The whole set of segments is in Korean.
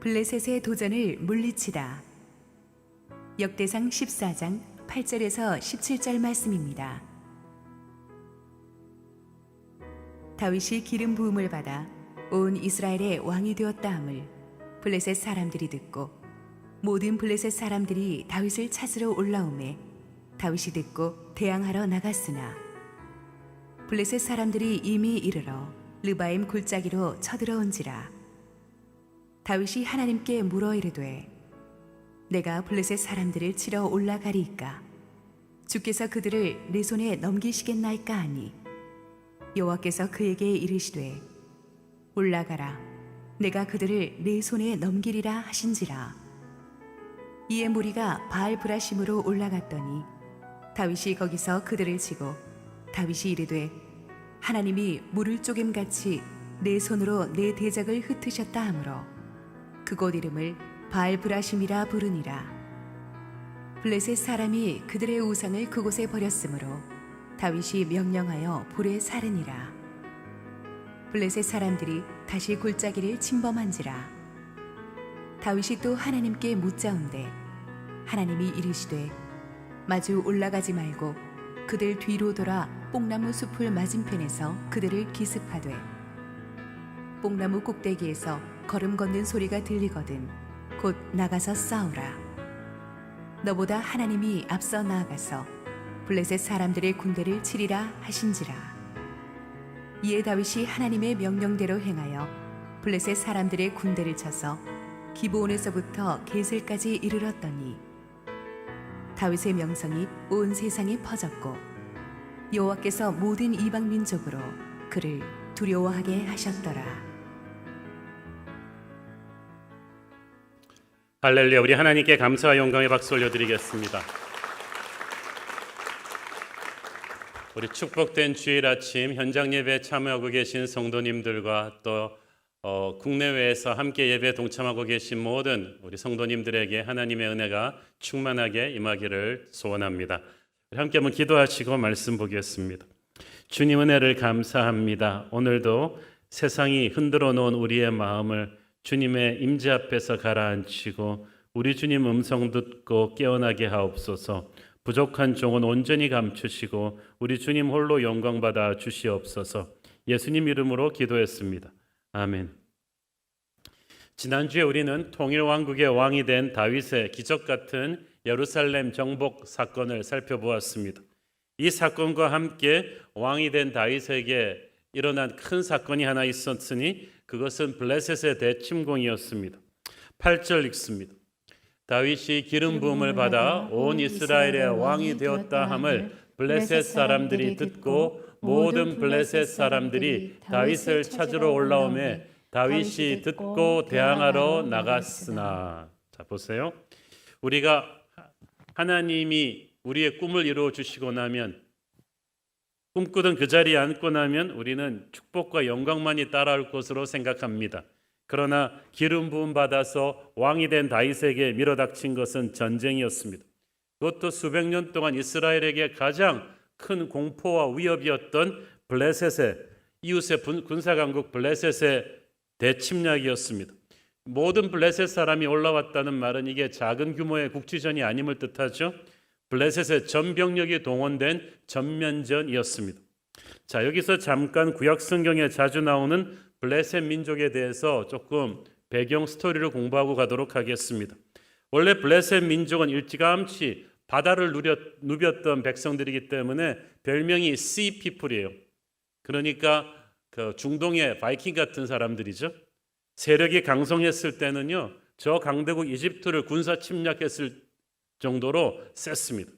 블레셋의 도전을 물리치다. 역대상 14장 8절에서 17절 말씀입니다. 다윗이 기름 부음을 받아 온 이스라엘의 왕이 되었다 함을 블레셋 사람들이 듣고 모든 블레셋 사람들이 다윗을 찾으러 올라오매 다윗이 듣고 대항하러 나갔으나 블레셋 사람들이 이미 이르러 르바임 골짜기로 쳐들어온지라. 다윗이 하나님께 물어 이르되 내가 블레셋 사람들을 치러 올라가리이까 주께서 그들을 내 손에 넘기시겠나이까 하니 여호와께서 그에게 이르시되 올라가라 내가 그들을 내 손에 넘기리라 하신지라. 이에 무리가 바알 브라심으로 올라갔더니 다윗이 거기서 그들을 치고 다윗이 이르되 하나님이 물을 쪼갰같이 내 손으로 내 대적을 흩으셨다 하므로 그곳 이름을 바알 브라심이라 부르니라. 블레셋 사람이 그들의 우상을 그곳에 버렸으므로 다윗이 명령하여 불에 사르니라. 블레셋 사람들이 다시 골짜기를 침범한지라. 다윗이 또 하나님께 묻자온대 하나님이 이르시되 마주 올라가지 말고 그들 뒤로 돌아 뽕나무 숲을 맞은편에서 그들을 기습하되 뽕나무 꼭대기에서 걸음 걷는 소리가 들리거든 곧 나가서 싸우라. 너보다 하나님이 앞서 나아가서 블레셋 사람들의 군대를 치리라 하신지라. 이에 다윗이 하나님의 명령대로 행하여 블레셋 사람들의 군대를 쳐서 기브온에서부터 게셀까지 이르렀더니 다윗의 명성이 온 세상에 퍼졌고 여호와께서 모든 이방 민족으로 그를 두려워하게 하셨더라. 할렐루야. 우리 하나님께 감사와 영광의 박수 올려드리겠습니다. 우리 축복된 주일 아침 현장 예배에 참여하고 계신 성도님들과 또 국내외에서 함께 예배에 동참하고 계신 모든 우리 성도님들에게 하나님의 은혜가 충만하게 임하기를 소원합니다. 함께 한번 기도하시고 말씀 보겠습니다. 주님 은혜를 감사합니다. 오늘도 세상이 흔들어 놓은 우리의 마음을 주님의 임재 앞에서 가라앉히고 우리 주님 음성 듣고 깨어나게 하옵소서. 부족한 종은 온전히 감추시고 우리 주님 홀로 영광 받아 주시옵소서. 예수님 이름으로 기도했습니다. 아멘. 지난주에 우리는 통일왕국의 왕이 된 다윗의 기적 같은 예루살렘 정복 사건을 살펴보았습니다. 이 사건과 함께 왕이 된 다윗에게 일어난 큰 사건이 하나 있었으니 그것은 블레셋의 대침공이었습니다. 8절 읽습니다. 다윗이 기름 부음을 받아 온 이스라엘의 왕이 되었다 함을 블레셋 사람들이 듣고 모든 블레셋 사람들이 다윗을 찾으러 올라오매 다윗이 듣고 대항하러 나갔으나. 자, 보세요. 우리가 하나님이 우리의 꿈을 이루어 주시고 나면, 꿈꾸던 그 자리에 앉고 나면 우리는 축복과 영광만이 따라올 것으로 생각합니다. 그러나 기름 부음 받아서 왕이 된 다윗에게 밀어닥친 것은 전쟁이었습니다. 그것도 수백 년 동안 이스라엘에게 가장 큰 공포와 위협이었던 블레셋의 이웃의 군사강국 블레셋의 대침략이었습니다. 모든 블레셋 사람이 올라왔다는 말은 이게 작은 규모의 국지전이 아님을 뜻하죠. 블레셋의 전 병력이 동원된 전면전이었습니다. 자, 여기서 잠깐 구약 성경에 자주 나오는 블레셋 민족에 대해서 조금 배경 스토리를 공부하고 가도록 하겠습니다. 원래 블레셋 민족은 일찌감치 바다를 누볐던 백성들이기 때문에 별명이 Sea People이에요. 그러니까 그 중동의 바이킹 같은 사람들이죠. 세력이 강성했을 때는요, 저 강대국 이집트를 군사 침략했을 정도로 셌습니다.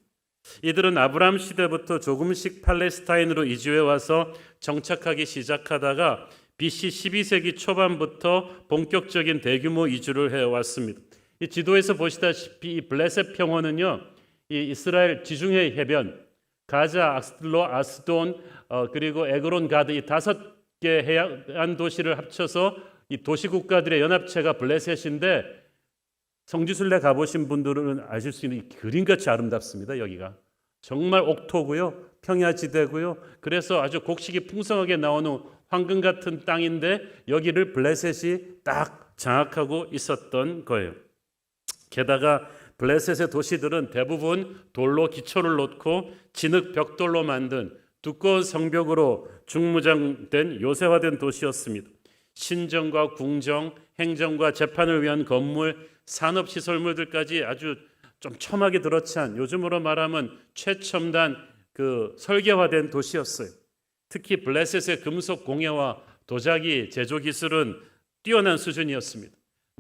이들은 아브라함 시대부터 조금씩 팔레스타인으로 이주해 와서 정착하기 시작하다가 BC 12세기 초반부터 본격적인 대규모 이주를 해왔습니다. 이 지도에서 보시다시피 이 블레셋 평원은요, 이 이스라엘 지중해 해변, 가자, 악스들로, 아스돈, 그리고 에그론, 가드 이 5개 해안 도시를 합쳐서 이 도시 국가들의 연합체가 블레셋인데, 성지순례 가보신 분들은 아실 수 있는 그림같이 아름답습니다. 여기가 정말 옥토고요, 평야지대고요. 그래서 아주 곡식이 풍성하게 나오는 황금 같은 땅인데 여기를 블레셋이 딱 장악하고 있었던 거예요. 게다가 블레셋의 도시들은 대부분 돌로 기초를 놓고 진흙 벽돌로 만든 두꺼운 성벽으로 중무장된 요새화된 도시였습니다. 신정과 궁정, 행정과 재판을 위한 건물, 산업시설물들까지 아주 좀 첨하게 들어찬, 요즘으로 말하면 최첨단 설계화된 도시였어요. 특히 블레셋의 금속 공예와 도자기 제조 기술은 뛰어난 수준이었습니다.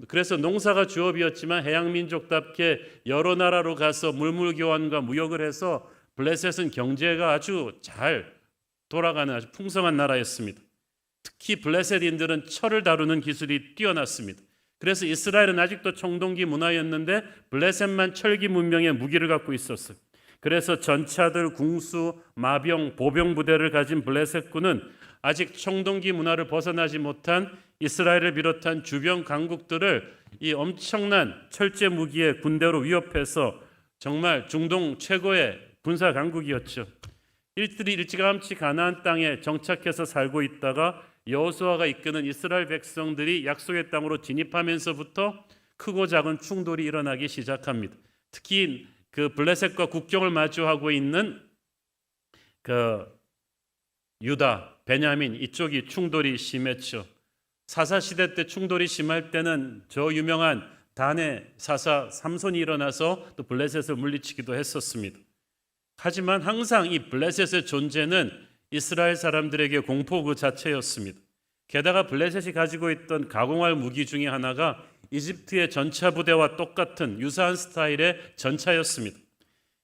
그래서 농사가 주업이었지만 해양 민족답게 여러 나라로 가서 물물 교환과 무역을 해서 블레셋은 경제가 아주 잘 돌아가는 아주 풍성한 나라였습니다. 특히 블레셋인들은 철을 다루는 기술이 뛰어났습니다. 그래서 이스라엘은 아직도 청동기 문화였는데 블레셋만 철기 문명의 무기를 갖고 있었어요. 그래서 전차들, 궁수, 마병, 보병 부대를 가진 블레셋군은 아직 청동기 문화를 벗어나지 못한 이스라엘을 비롯한 주변 강국들을 이 엄청난 철제 무기의 군대로 위협해서 정말 중동 최고의 군사 강국이었죠. 이들이 일찌감치 가나안 땅에 정착해서 살고 있다가 여호수아가 이끄는 이스라엘 백성들이 약속의 땅으로 진입하면서부터 크고 작은 충돌이 일어나기 시작합니다. 특히 블레셋과 국경을 마주하고 있는 유다, 베냐민 이쪽이 충돌이 심했죠. 사사 시대 때 충돌이 심할 때는 저 유명한 단의 사사 삼손이 일어나서 또 블레셋을 물리치기도 했었습니다. 하지만 항상 이 블레셋의 존재는 이스라엘 사람들에게 공포 그 자체였습니다. 게다가 블레셋이 가지고 있던 가공할 무기 중에 하나가 이집트의 전차 부대와 똑같은 유사한 스타일의 전차였습니다.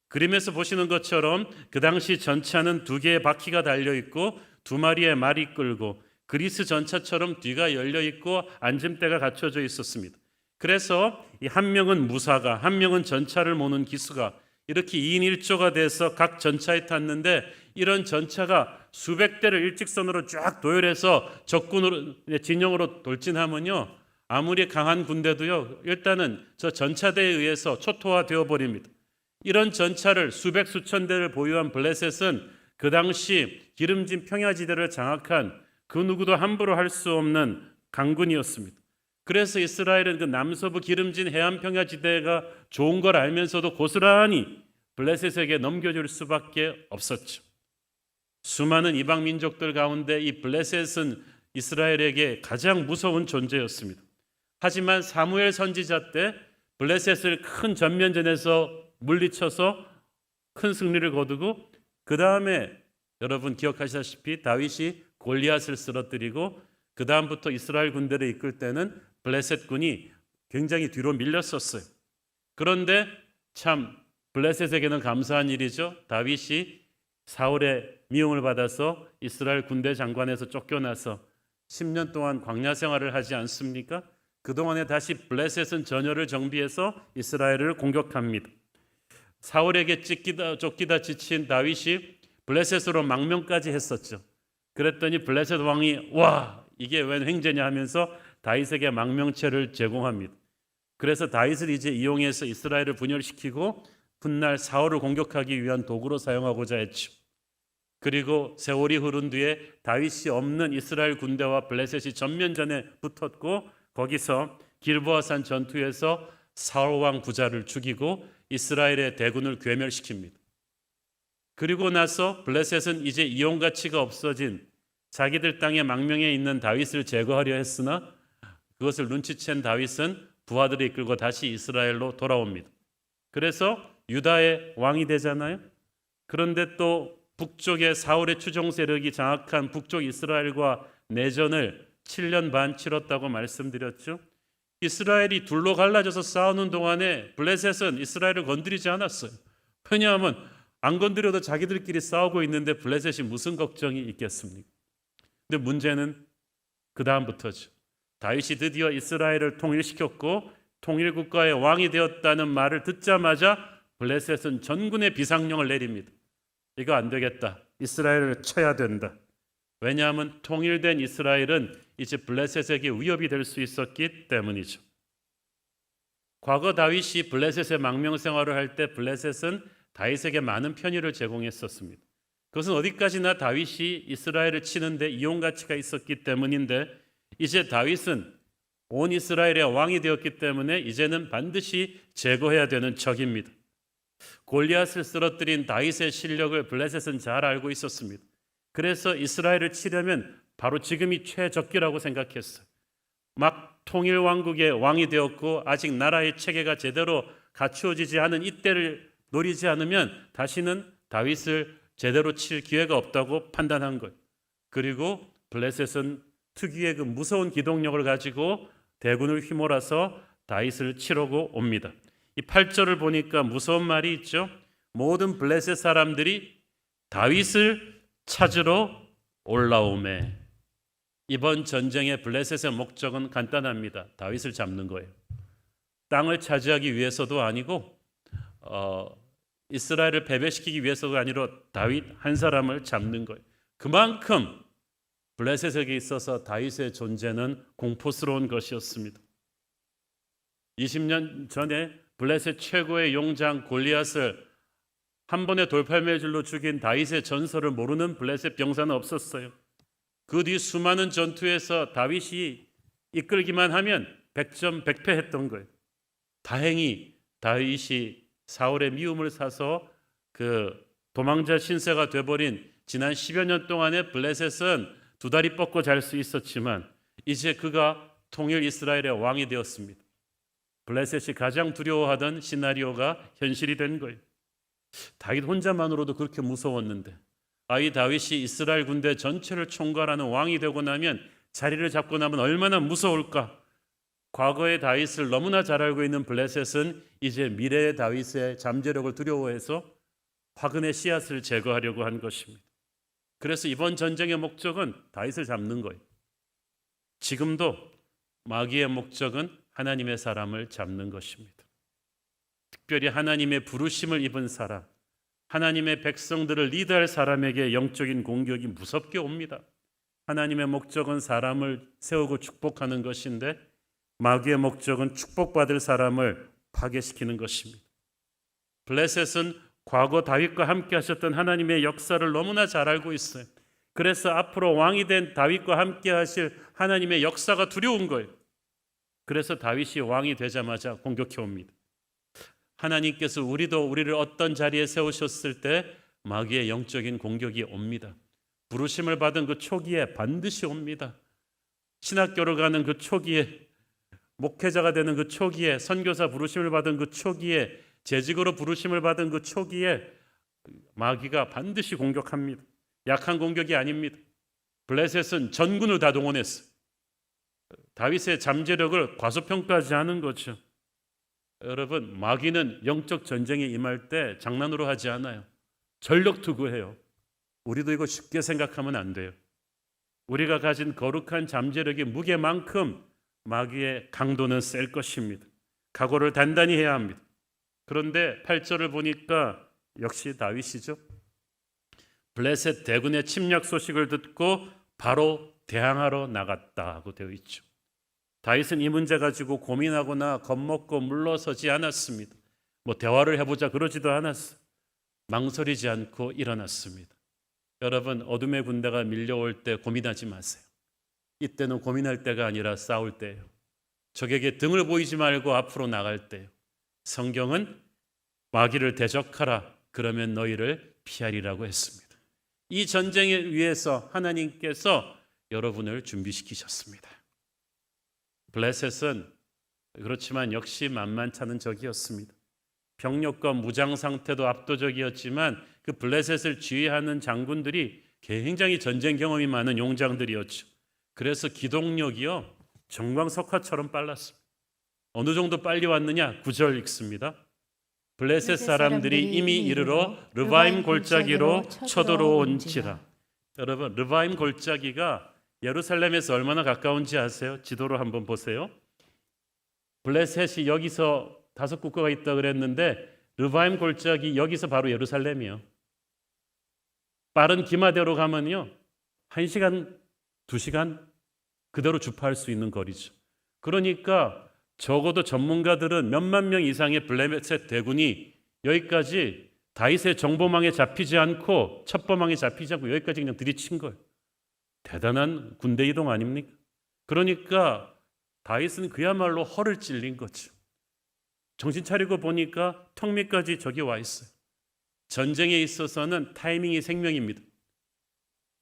그림에서 보시는 것처럼 그 당시 전차는 2개의 바퀴가 달려 있고 2마리의 말이 끌고 그리스 전차처럼 뒤가 열려 있고 앉음대가 갖춰져 있었습니다. 그래서 이 한 명은 무사가, 한 명은 전차를 모는 기수가 이렇게 2인 1조가 돼서 각 전차에 탔는데 이런 전차가 수백 대를 일직선으로 쫙 도열해서 적군으로 진영으로 돌진하면요, 아무리 강한 군대도요 일단은 저 전차대에 의해서 초토화되어 버립니다. 이런 전차를 수백 수천 대를 보유한 블레셋은 그 당시 기름진 평야지대를 장악한 그 누구도 함부로 할 수 없는 강군이었습니다. 그래서 이스라엘은 그 남서부 기름진 해안 평야지대가 좋은 걸 알면서도 고스란히 블레셋에게 넘겨줄 수밖에 없었죠. 수많은 이방 민족들 가운데 이 블레셋은 이스라엘에게 가장 무서운 존재였습니다. 하지만 사무엘 선지자 때 블레셋을 큰 전면전에서 물리쳐서 큰 승리를 거두고 그 다음에 여러분 기억하시다시피 다윗이 골리앗을 쓰러뜨리고 그 다음부터 이스라엘 군대를 이끌 때는 블레셋 군이 굉장히 뒤로 밀렸었어요. 그런데 참 블레셋에게는 감사한 일이죠. 다윗이 사울의 미움을 받아서 이스라엘 군대 장관에서 쫓겨나서 10년 동안 광야 생활을 하지 않습니까? 그동안에 다시 블레셋은 전열을 정비해서 이스라엘을 공격합니다. 사울에게 쫓기다 지친 다윗이 블레셋으로 망명까지 했었죠. 그랬더니 블레셋 왕이 와 이게 웬 횡재냐 하면서 다윗에게 망명체를 제공합니다. 그래서 다윗을 이제 이용해서 이스라엘을 분열시키고 훗날 사울을 공격하기 위한 도구로 사용하고자 했죠. 그리고 세월이 흐른 뒤에 다윗이 없는 이스라엘 군대와 블레셋이 전면전에 붙었고 거기서 길보아산 전투에서 사울 왕 부자를 죽이고 이스라엘의 대군을 괴멸시킵니다. 그리고 나서 블레셋은 이제 이용 가치가 없어진 자기들 땅의 망명에 있는 다윗을 제거하려 했으나 그것을 눈치챈 다윗은 부하들을 이끌고 다시 이스라엘로 돌아옵니다. 그래서 유다의 왕이 되잖아요. 그런데 또 북쪽의 사울의 추종 세력이 장악한 북쪽 이스라엘과 내전을 7년 반 치렀다고 말씀드렸죠. 이스라엘이 둘로 갈라져서 싸우는 동안에 블레셋은 이스라엘을 건드리지 않았어요. 왜냐하면 안 건드려도 자기들끼리 싸우고 있는데 블레셋이 무슨 걱정이 있겠습니까? 근데 문제는 그 다음부터죠. 다윗이 드디어 이스라엘을 통일시켰고 통일국가의 왕이 되었다는 말을 듣자마자 블레셋은 전군의 비상령을 내립니다. 이거 안 되겠다. 이스라엘을 쳐야 된다. 왜냐하면 통일된 이스라엘은 이제 블레셋에게 위협이 될 수 있었기 때문이죠. 과거 다윗이 블레셋의 망명 생활을 할 때 블레셋은 다윗에게 많은 편의를 제공했었습니다. 그것은 어디까지나 다윗이 이스라엘을 치는데 이용 가치가 있었기 때문인데 이제 다윗은 온 이스라엘의 왕이 되었기 때문에 이제는 반드시 제거해야 되는 적입니다. 골리앗을 쓰러뜨린 다윗의 실력을 블레셋은 잘 알고 있었습니다. 그래서 이스라엘을 치려면 바로 지금이 최적기라고 생각했어요. 막 통일 왕국의 왕이 되었고 아직 나라의 체계가 제대로 갖추어지지 않은 이때를 노리지 않으면 다시는 다윗을 제대로 칠 기회가 없다고 판단한 거예요. 그리고 블레셋은 특유의 그 무서운 기동력을 가지고 대군을 휘몰아서 다윗을 치려고 옵니다. 이 8절을 보니까 무서운 말이 있죠. 모든 블레셋 사람들이 다윗을 찾으러 올라오매. 이번 전쟁의 블레셋의 목적은 간단합니다. 다윗을 잡는 거예요. 땅을 차지하기 위해서도 아니고 이스라엘을 패배시키기 위해서가 아니라 다윗 한 사람을 잡는 거예요. 그만큼 블레셋에게 있어서 다윗의 존재는 공포스러운 것이었습니다. 20년 전에 블레셋 최고의 용장 골리앗을 한 번의 돌팔매질로 죽인 다윗의 전설을 모르는 블레셋 병사는 없었어요. 그 뒤 수많은 전투에서 다윗이 이끌기만 하면 100점 100패했던 거예요. 다행히 다윗이 사울의 미움을 사서 그 도망자 신세가 돼버린 지난 10여 년 동안의 블레셋은 두 다리 뻗고 잘 수 있었지만 이제 그가 통일 이스라엘의 왕이 되었습니다. 블레셋이 가장 두려워하던 시나리오가 현실이 된 거예요. 다윗 혼자만으로도 그렇게 무서웠는데 이 다윗이 이스라엘 군대 전체를 총괄하는 왕이 되고 나면 자리를 잡고 나면 얼마나 무서울까. 과거의 다윗을 너무나 잘 알고 있는 블레셋은 이제 미래의 다윗의 잠재력을 두려워해서 화근의 씨앗을 제거하려고 한 것입니다. 그래서 이번 전쟁의 목적은 다윗을 잡는 거예요. 지금도 마귀의 목적은 하나님의 사람을 잡는 것입니다. 특별히 하나님의 부르심을 입은 사람, 하나님의 백성들을 리드할 사람에게 영적인 공격이 무섭게 옵니다. 하나님의 목적은 사람을 세우고 축복하는 것인데 마귀의 목적은 축복받을 사람을 파괴시키는 것입니다. 블레셋은 과거 다윗과 함께 하셨던 하나님의 역사를 너무나 잘 알고 있어요. 그래서 앞으로 왕이 된 다윗과 함께 하실 하나님의 역사가 두려운 거예요. 그래서 다윗이 왕이 되자마자 공격해 옵니다. 하나님께서 우리를 어떤 자리에 세우셨을 때 마귀의 영적인 공격이 옵니다. 부르심을 받은 그 초기에 반드시 옵니다. 신학교를 가는 그 초기에, 목회자가 되는 그 초기에, 선교사 부르심을 받은 그 초기에, 재직으로 부르심을 받은 그 초기에 마귀가 반드시 공격합니다. 약한 공격이 아닙니다. 블레셋은 전군을 다 동원했어요. 다윗의 잠재력을 과소평가하지 않은 거죠. 여러분, 마귀는 영적 전쟁에 임할 때 장난으로 하지 않아요. 전력 투구해요. 우리도 이거 쉽게 생각하면 안 돼요. 우리가 가진 거룩한 잠재력의 무게만큼 마귀의 강도는 셀 것입니다. 각오를 단단히 해야 합니다. 그런데 8절을 보니까 역시 다윗이죠. 블레셋 대군의 침략 소식을 듣고 바로 대항하러 나갔다고 되어 있죠. 다윗은 이 문제 가지고 고민하거나 겁먹고 물러서지 않았습니다. 대화를 해보자 그러지도 않았어요. 망설이지 않고 일어났습니다. 여러분, 어둠의 군대가 밀려올 때 고민하지 마세요. 이때는 고민할 때가 아니라 싸울 때예요. 적에게 등을 보이지 말고 앞으로 나갈 때예요. 성경은 마귀를 대적하라, 그러면 너희를 피하리라고 했습니다. 이 전쟁에 위해서 하나님께서 여러분을 준비시키셨습니다. 블레셋은 그렇지만 역시 만만찮은 적이었습니다. 병력과 무장 상태도 압도적이었지만 그 블레셋을 지휘하는 장군들이 굉장히 전쟁 경험이 많은 용장들이었죠. 그래서 기동력이요 정광석화처럼 빨랐습니다. 어느 정도 빨리 왔느냐? 9절 읽습니다. 블레셋 사람들이 이미 이르러 르바임 골짜기로 쳐들어온지라. 여러분, 르바임 골짜기가 예루살렘에서 얼마나 가까운지 아세요? 지도로 한번 보세요. 블레셋이 여기서 5국가가 있다 그랬는데 르바임 골짜기 여기서 바로 예루살렘이요. 빠른 기마대로 가면요 1시간, 2시간 그대로 주파할 수 있는 거리죠. 그러니까 적어도 전문가들은 몇만 명 이상의 블레셋 대군이 여기까지 다윗의 정보망에 잡히지 않고 첩보망에 잡히지 않고 여기까지 그냥 들이친 거예요. 대단한 군대 이동 아닙니까? 그러니까 다윗은 그야말로 허를 찔린 거죠. 정신 차리고 보니까 턱 밑까지 적이 와 있어요. 전쟁에 있어서는 타이밍이 생명입니다.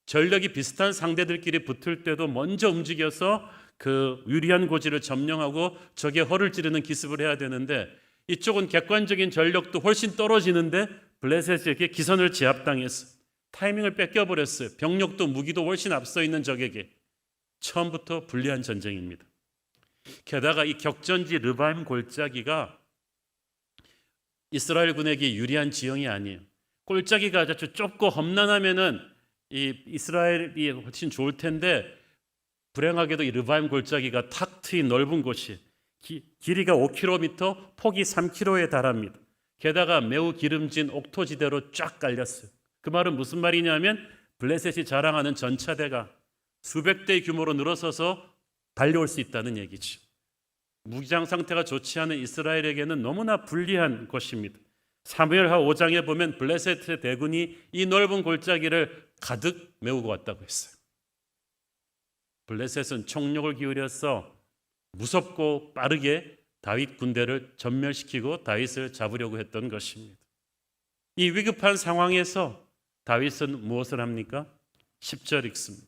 전력이 비슷한 상대들끼리 붙을 때도 먼저 움직여서 그 유리한 고지를 점령하고 적의 허를 찌르는 기습을 해야 되는데, 이쪽은 객관적인 전력도 훨씬 떨어지는데 블레셋에게 기선을 제압당했어요. 타이밍을 뺏겨버렸어요. 병력도 무기도 훨씬 앞서 있는 적에게. 처음부터 불리한 전쟁입니다. 게다가 이 격전지 르바임 골짜기가 이스라엘 군에게 유리한 지형이 아니에요. 골짜기가 아주 좁고 험난하면은 이 이스라엘이 훨씬 좋을 텐데, 불행하게도 이 르바임 골짜기가 탁 트인 넓은 곳이 길이가 5km, 폭이 3km에 달합니다. 게다가 매우 기름진 옥토지대로 쫙 깔렸어요. 그 말은 무슨 말이냐면 블레셋이 자랑하는 전차대가 수백 대의 규모로 늘어서서 달려올 수 있다는 얘기죠. 무기장 상태가 좋지 않은 이스라엘에게는 너무나 불리한 곳입니다. 사무엘하 5장에 보면 블레셋의 대군이 이 넓은 골짜기를 가득 메우고 왔다고 했어요. 블레셋은 총력을 기울여서 무섭고 빠르게 다윗 군대를 전멸시키고 다윗을 잡으려고 했던 것입니다. 이 위급한 상황에서 다윗은 무엇을 합니까? 10절 읽습니다.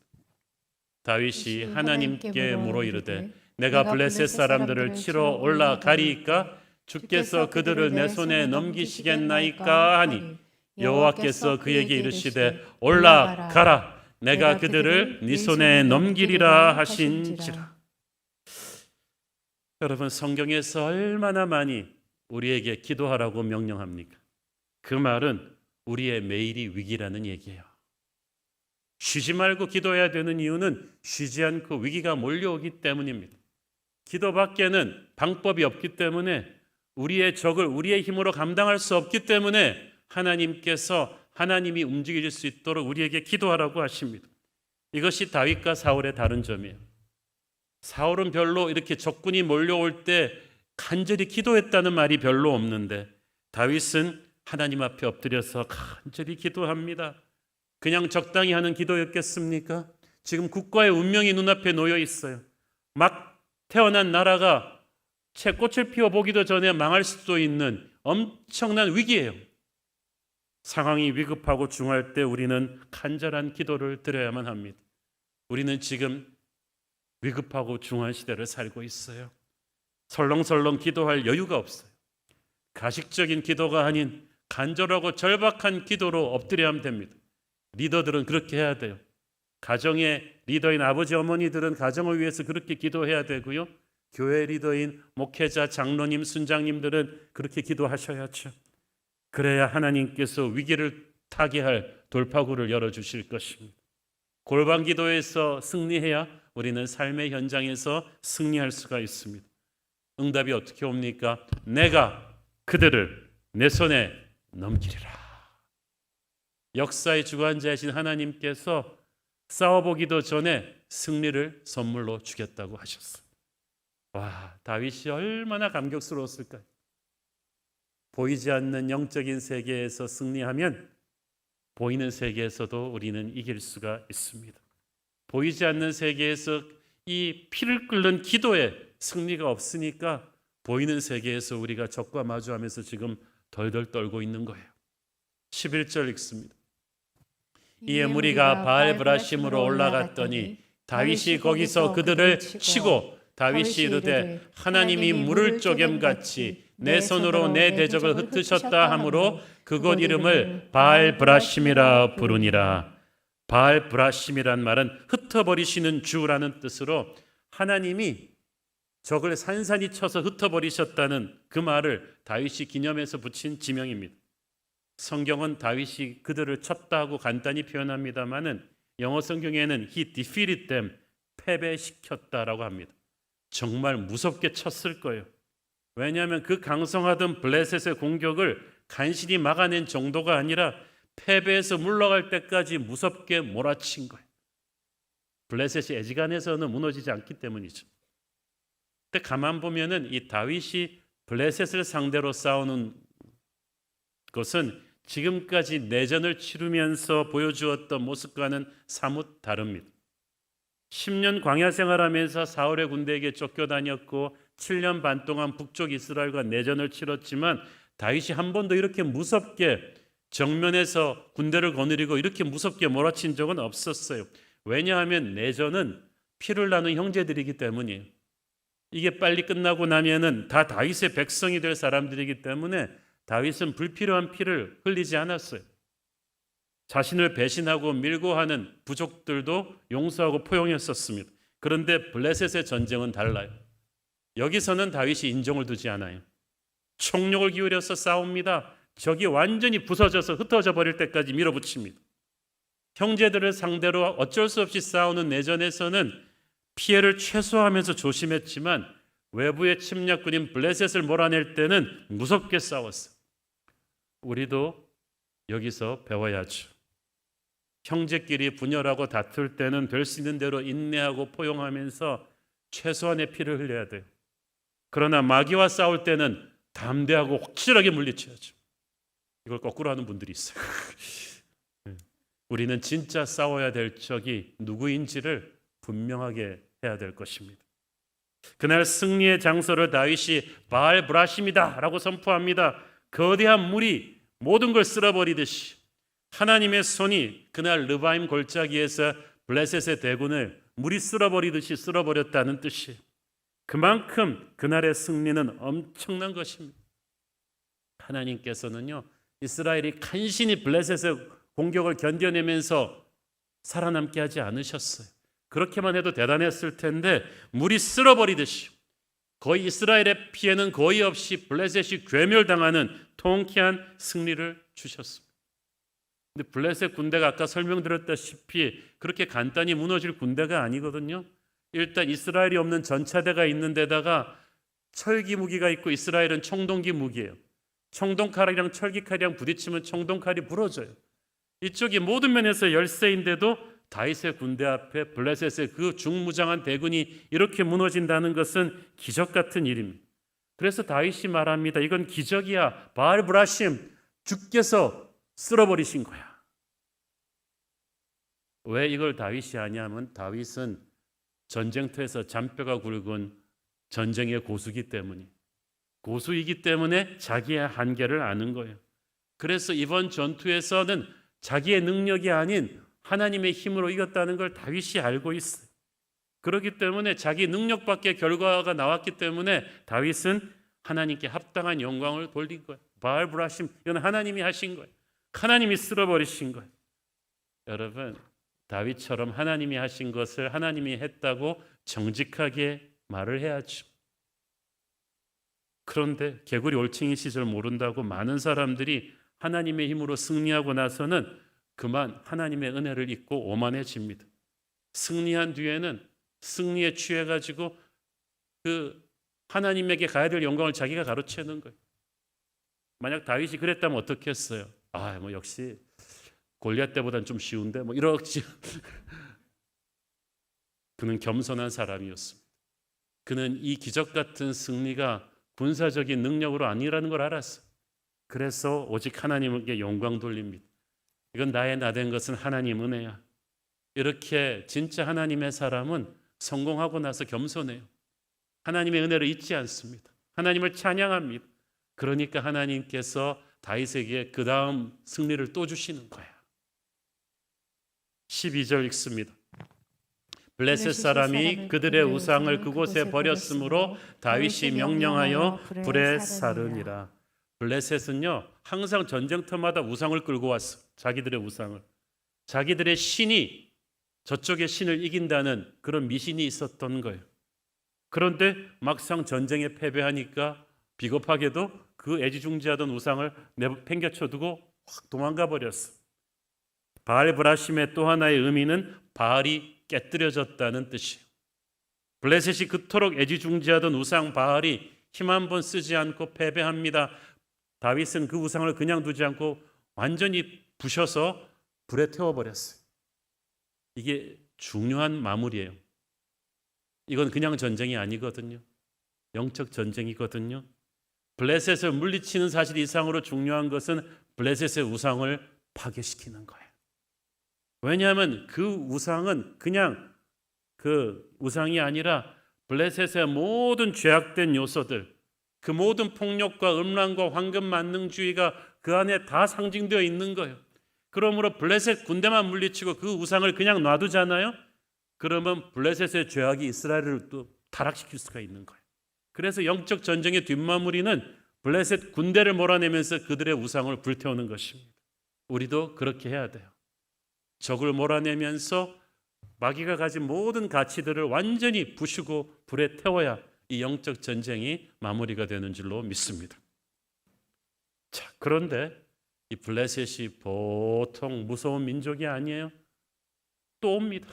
다윗이 하나님께 물어 이르되 내가 블레셋 사람들을 치러 올라가리이까? 주께서 그들을 내 손에 넘기시겠나이까 하니 여호와께서 그에게 이르시되 올라가라. 내가 그들을 네 손에 넘기리라 하신지라. 여러분, 성경에서 얼마나 많이 우리에게 기도하라고 명령합니까? 그 말은 우리의 매일이 위기라는 얘기예요. 쉬지 말고 기도해야 되는 이유는 쉬지 않고 위기가 몰려오기 때문입니다. 기도밖에는 방법이 없기 때문에, 우리의 적을 우리의 힘으로 감당할 수 없기 때문에 하나님께서 하나님이 움직일 수 있도록 우리에게 기도하라고 하십니다. 이것이 다윗과 사울의 다른 점이에요. 사울은 별로 이렇게 적군이 몰려올 때 간절히 기도했다는 말이 별로 없는데, 다윗은 하나님 앞에 엎드려서 간절히 기도합니다. 그냥 적당히 하는 기도였겠습니까? 지금 국가의 운명이 눈앞에 놓여 있어요. 막 태어난 나라가 채 꽃을 피워보기도 전에 망할 수도 있는 엄청난 위기예요. 상황이 위급하고 중할 때 우리는 간절한 기도를 드려야만 합니다. 우리는 지금 위급하고 중한 시대를 살고 있어요. 설렁설렁 기도할 여유가 없어요. 가식적인 기도가 아닌 간절하고 절박한 기도로 엎드려야 됩니다. 리더들은 그렇게 해야 돼요. 가정의 리더인 아버지 어머니들은 가정을 위해서 그렇게 기도해야 되고요. 교회 리더인 목회자, 장로님, 순장님들은 그렇게 기도하셔야죠. 그래야 하나님께서 위기를 타개할 돌파구를 열어주실 것입니다. 골방 기도에서 승리해야 우리는 삶의 현장에서 승리할 수가 있습니다. 응답이 어떻게 옵니까? 내가 그들을 내 손에 넘기리라. 역사의 주관자이신 하나님께서 싸워보기도 전에 승리를 선물로 주겠다고 하셨어요. 와, 다윗이 얼마나 감격스러웠을까요? 보이지 않는 영적인 세계에서 승리하면 보이는 세계에서도 우리는 이길 수가 있습니다. 보이지 않는 세계에서 이 피를 끓는 기도에 승리가 없으니까 보이는 세계에서 우리가 적과 마주하면서 지금 덜덜 떨고 있는 거예요. 11절 읽습니다. 이에 무리가 바알브라심으로 올라갔더니 다윗이 거기서 그들을 치고 다윗이 이르되 하나님이 물을 쪼겜같이 내 손으로 내 대적을 흩으셨다 하므로 그곳 이름을 바알브라심이라 부르니라. 바알브라심이란 말은 흩어버리시는 주라는 뜻으로 하나님이 적을 산산이 쳐서 흩어버리셨다는 그 말을 다윗이 기념해서 붙인 지명입니다. 성경은 다윗이 그들을 쳤다 하고 간단히 표현합니다마는 영어 성경에는 he defeated them, 패배시켰다라고 합니다. 정말 무섭게 쳤을 거예요. 왜냐하면 그 강성하던 블레셋의 공격을 간신히 막아낸 정도가 아니라 패배해서 물러갈 때까지 무섭게 몰아친 거예요. 블레셋이 애지간해서는 무너지지 않기 때문이죠. 근데 가만 보면은 이 다윗이 블레셋을 상대로 싸우는 것은 지금까지 내전을 치르면서 보여주었던 모습과는 사뭇 다릅니다. 10년 광야 생활하면서 사울의 군대에게 쫓겨다녔고 7년 반 동안 북쪽 이스라엘과 내전을 치렀지만 다윗이 한 번도 이렇게 무섭게 정면에서 군대를 거느리고 이렇게 무섭게 몰아친 적은 없었어요. 왜냐하면 내전은 피를 나눈 형제들이기 때문이에요. 이게 빨리 끝나고 나면은 다 다윗의 백성이 될 사람들이기 때문에 다윗은 불필요한 피를 흘리지 않았어요. 자신을 배신하고 밀고 하는 부족들도 용서하고 포용했었습니다. 그런데 블레셋의 전쟁은 달라요. 여기서는 다윗이 인종을 두지 않아요. 총력을 기울여서 싸웁니다. 적이 완전히 부서져서 흩어져 버릴 때까지 밀어붙입니다. 형제들을 상대로 어쩔 수 없이 싸우는 내전에서는 피해를 최소화하면서 조심했지만 외부의 침략군인 블레셋을 몰아낼 때는 무섭게 싸웠어요. 우리도 여기서 배워야죠. 형제끼리 분열하고 다툴 때는 될 수 있는 대로 인내하고 포용하면서 최소한의 피를 흘려야 돼요. 그러나 마귀와 싸울 때는 담대하고 확실하게 물리쳐야죠. 이걸 거꾸로 하는 분들이 있어요. 우리는 진짜 싸워야 될 적이 누구인지를 분명하게 해야 될 것입니다. 그날 승리의 장소를 다윗이 바알 브라심이다 라고 선포합니다. 거대한 물이 모든 걸 쓸어버리듯이 하나님의 손이 그날 르바임 골짜기에서 블레셋의 대군을 물이 쓸어버리듯이 쓸어버렸다는 뜻이에요. 그만큼 그날의 승리는 엄청난 것입니다. 하나님께서는요, 이스라엘이 간신히 블레셋의 공격을 견뎌내면서 살아남게 하지 않으셨어요. 그렇게만 해도 대단했을 텐데 물이 쓸어버리듯이 거의 이스라엘의 피해는 거의 없이 블레셋이 괴멸당하는 통쾌한 승리를 주셨습니다. 근데 블레셋 군대가 아까 설명드렸다시피 그렇게 간단히 무너질 군대가 아니거든요. 일단 이스라엘이 없는 전차대가 있는 데다가 철기 무기가 있고 이스라엘은 청동기 무기예요. 청동칼이랑 철기칼이랑 부딪히면 청동칼이 부러져요. 이쪽이 모든 면에서 열세인데도 다윗의 군대 앞에 블레셋의 그 중무장한 대군이 이렇게 무너진다는 것은 기적 같은 일입니다. 그래서 다윗이 말합니다. 이건 기적이야. 바알 브라심, 주께서 쓸어버리신 거야. 왜 이걸 다윗이 하냐면 다윗은 전쟁터에서 잔뼈가 굵은 전쟁의 고수이기 때문에 자기의 한계를 아는 거예요. 그래서 이번 전투에서는 자기의 능력이 아닌 하나님의 힘으로 이겼다는 걸 다윗이 알고 있어요. 그렇기 때문에 자기 능력 밖의 결과가 나왔기 때문에 다윗은 하나님께 합당한 영광을 돌린 거예요. 바알 브라심, 이건 하나님이 하신 거예요. 하나님이 쓸어버리신 거예요. 여러분, 다윗처럼 하나님이 하신 것을 하나님이 했다고 정직하게 말을 해야죠. 그런데 개구리 올챙이 시절 모른다고 많은 사람들이 하나님의 힘으로 승리하고 나서는 그만 하나님의 은혜를 잊고 오만해집니다. 승리한 뒤에는 승리에 취해가지고 그 하나님에게 가야 될 영광을 자기가 가로채는 거예요. 만약 다윗이 그랬다면 어떻게 했어요? 뭐 역시 골리앗 때보다는 좀 쉬운데 이렇지. 그는 겸손한 사람이었습니다. 그는 이 기적 같은 승리가 군사적인 능력으로 아니라는 걸 알았어요. 그래서 오직 하나님께 영광 돌립니다. 이건 나의 나된 것은 하나님 은혜야. 이렇게 진짜 하나님의 사람은 성공하고 나서 겸손해요. 하나님의 은혜를 잊지 않습니다. 하나님을 찬양합니다. 그러니까 하나님께서 다윗에게 그 다음 승리를 또 주시는 거야. 12절 읽습니다. 블레셋 사람이 그들의 우상을 그곳에 버렸으므로 다윗이 명령하여 불에 사르니라. 블레셋은요 항상 전쟁터마다 우상을 끌고 왔어. 자기들의 우상을. 자기들의 신이 저쪽의 신을 이긴다는 그런 미신이 있었던 거예요. 그런데 막상 전쟁에 패배하니까 비겁하게도 그 애지중지하던 우상을 팽개쳐두고 확 도망가 버렸어. 바알 브라심의 또 하나의 의미는 바알이 깨뜨려졌다는 뜻이에요. 블레셋이 그토록 애지중지하던 우상 바알이 힘 한 번 쓰지 않고 패배합니다. 다윗은 그 우상을 그냥 두지 않고 완전히 부셔서 불에 태워버렸어요. 이게 중요한 마무리예요. 이건 그냥 전쟁이 아니거든요. 영적 전쟁이거든요. 블레셋을 물리치는 사실 이상으로 중요한 것은 블레셋의 우상을 파괴시키는 거예요. 왜냐하면 그 우상은 그냥 그 우상이 아니라 블레셋의 모든 죄악된 요소들, 그 모든 폭력과 음란과 황금 만능주의가 그 안에 다 상징되어 있는 거예요. 그러므로 블레셋 군대만 물리치고 그 우상을 그냥 놔두잖아요. 그러면 블레셋의 죄악이 이스라엘을 또 타락시킬 수가 있는 거예요. 그래서 영적 전쟁의 뒷마무리는 블레셋 군대를 몰아내면서 그들의 우상을 불태우는 것입니다. 우리도 그렇게 해야 돼요. 적을 몰아내면서 마귀가 가진 모든 가치들을 완전히 부수고 불에 태워야 이 영적 전쟁이 마무리가 되는 줄로 믿습니다. 자, 그런데 이 블레셋이 보통 무서운 민족이 아니에요. 또 옵니다.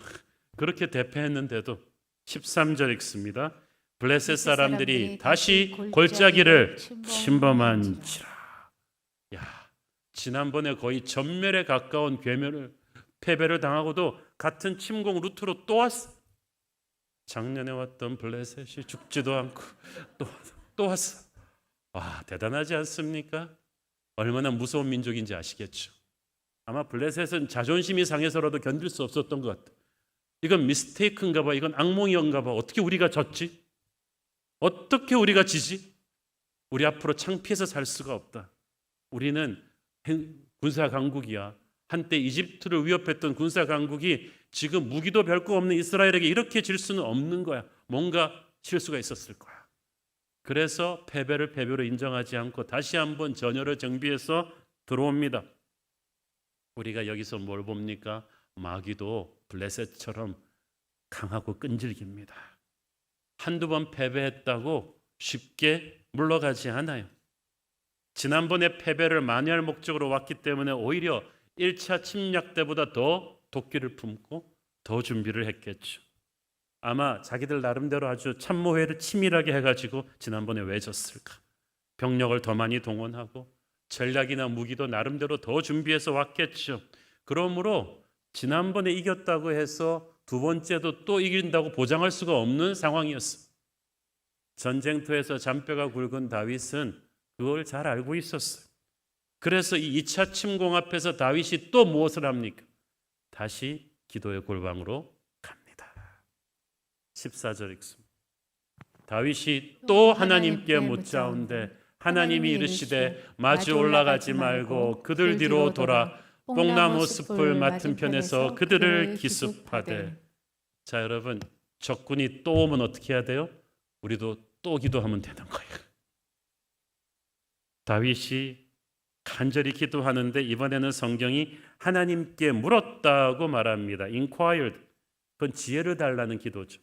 그렇게 대패했는데도 13절 읽습니다. 블레셋 사람들이 다시 골짜기를 침범한지라. 야, 지난번에 거의 전멸에 가까운 패배를 당하고도 같은 침공 루트로 또 왔어. 작년에 왔던 블레셋이 죽지도 않고 또 왔어. 와, 대단하지 않습니까? 얼마나 무서운 민족인지 아시겠죠? 아마 블레셋은 자존심이 상해서라도 견딜 수 없었던 것 같아요. 이건 미스테이크인가 봐. 이건 악몽이었나 봐. 어떻게 우리가 졌지? 어떻게 우리가 지지? 우리 앞으로 창피해서 살 수가 없다. 우리는 군사 강국이야. 한때 이집트를 위협했던 군사 강국이 지금 무기도 별거 없는 이스라엘에게 이렇게 질 수는 없는 거야. 뭔가 실수가 있었을 거야. 그래서 패배를 패배로 인정하지 않고 다시 한번 전열을 정비해서 들어옵니다. 우리가 여기서 뭘 봅니까? 마귀도 블레셋처럼 강하고 끈질깁니다. 한두 번 패배했다고 쉽게 물러가지 않아요. 지난번에 패배를 만회할 목적으로 왔기 때문에 오히려 1차 침략 때보다 더 도끼를 품고 더 준비를 했겠죠. 아마 자기들 나름대로 아주 참모회를 치밀하게 해가지고 지난번에 왜 졌을까? 병력을 더 많이 동원하고 전략이나 무기도 나름대로 더 준비해서 왔겠죠. 그러므로 지난번에 이겼다고 해서 두 번째도 또 이긴다고 보장할 수가 없는 상황이었어요. 전쟁터에서 잔뼈가 굵은 다윗은 그걸 잘 알고 있었어요. 그래서 이 2차 침공 앞에서 다윗이 또 무엇을 합니까? 다시 기도의 골방으로 갑니다. 14절 읽습니다. 다윗이 또 하나님께 묻자온대 하나님이 이르시되 마주 올라가지 말고 그들 뒤로 돌아 뽕나무 숲을 맞은편에서 그들을 기습하되. 자, 여러분, 적군이 또 오면 어떻게 해야 돼요? 우리도 또 기도하면 되는 거예요. 다윗이 간절히 기도하는데 이번에는 성경이 하나님께 물었다고 말합니다. inquired. 그건 지혜를 달라는 기도죠.